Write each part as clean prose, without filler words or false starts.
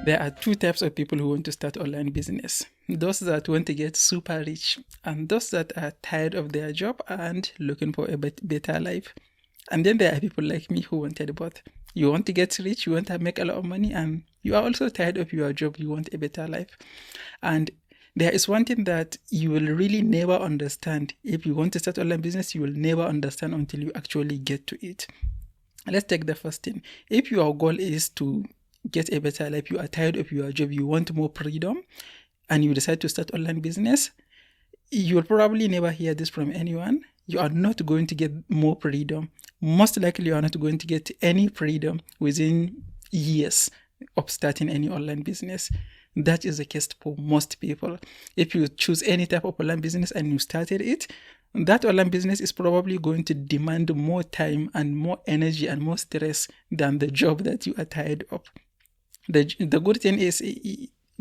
There are two types of people who want to start online business. Those that want to get super rich and those that are tired of their job and looking for a better life. And then there are people like me who wanted both. You want to get rich, you want to make a lot of money, and you are also tired of your job, you want a better life. And there is one thing that you will really never understand. If you want to start online business, you will never understand until you actually get to it. Let's take the first thing. If your goal is to get a better life, you are tired of your job, you want more freedom, and you decide to start online business, you will probably never hear this from anyone. You are not going to get more freedom. Most likely, you are not going to get any freedom within years of starting any online business. That is the case for most people. If you choose any type of online business and you started it, that online business is probably going to demand more time and more energy and more stress than the job that you are tired of. The good thing is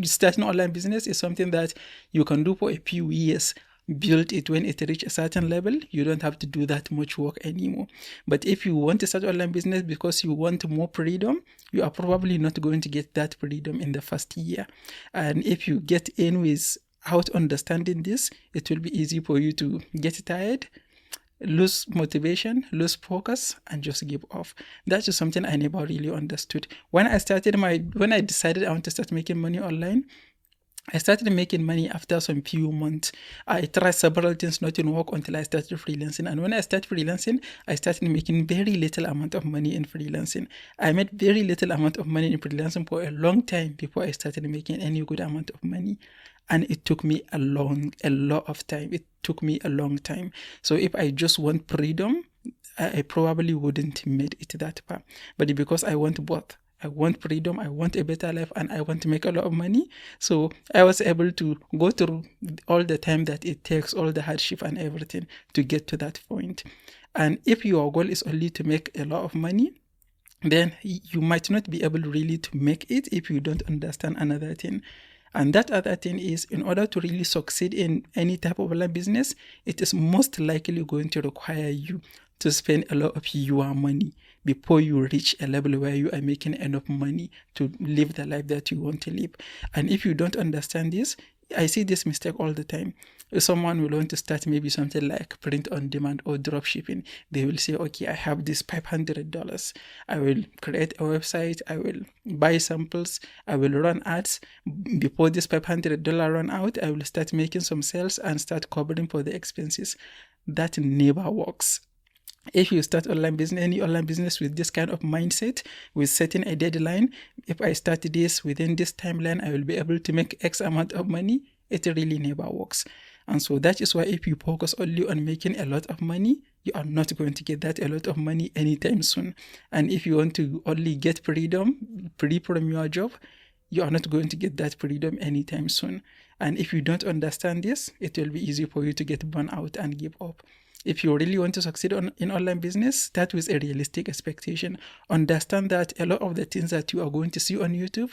starting online business is something that you can do for a few years. Build it when it reaches a certain level. You don't have to do that much work anymore. But if you want to start online business because you want more freedom, you are probably not going to get that freedom in the first year. And if you get in without understanding this, it will be easy for you to get tired, lose motivation, lose focus, and just give up. That is something I never really understood. When I decided I want to start making money online, I started making money after some few months. I tried several things, not to work until I started freelancing. And when I started freelancing, I started making very little amount of money in freelancing. I made very little amount of money in freelancing for a long time before I started making any good amount of money. And it took me a lot of time. It took me a long time. So if I just want freedom, I probably wouldn't made it that far. But because I want both, I want freedom, I want a better life, and I want to make a lot of money. So I was able to go through all the time that it takes, all the hardship and everything to get to that point. And if your goal is only to make a lot of money, then you might not be able really to make it if you don't understand another thing. And that other thing is, in order to really succeed in any type of online business, it is most likely going to require you to spend a lot of your money before you reach a level where you are making enough money to live the life that you want to live. And if you don't understand this, I see this mistake all the time. If someone will want to start maybe something like print on demand or drop shipping, they will say, okay, I have this $500. I will create a website. I will buy samples. I will run ads. Before this $500 run out, I will start making some sales and start covering for the expenses. That never works. If you start any online business with this kind of mindset, with setting a deadline, if I start this within this timeline, I will be able to make X amount of money, it really never works. And so that is why if you focus only on making a lot of money, you are not going to get that a lot of money anytime soon. And if you want to only get free from your job, you are not going to get that freedom anytime soon. And if you don't understand this, it will be easy for you to get burned out and give up. If you really want to succeed in online business, start with a realistic expectation. Understand that a lot of the things that you are going to see on YouTube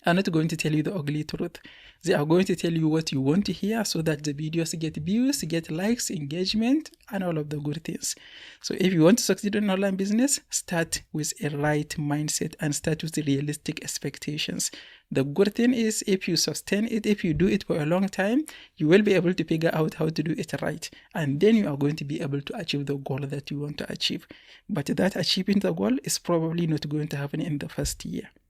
are not going to tell you the ugly truth. They are going to tell you what you want to hear so that the videos get views, get likes, engagement, and all of the good things. So if you want to succeed in online business, start with a right mindset and start with the realistic expectations. The good thing is, if you sustain it, if you do it for a long time, you will be able to figure out how to do it right. And then you are going to be able to achieve the goal that you want to achieve. But that achieving the goal is probably not going to happen in the first year.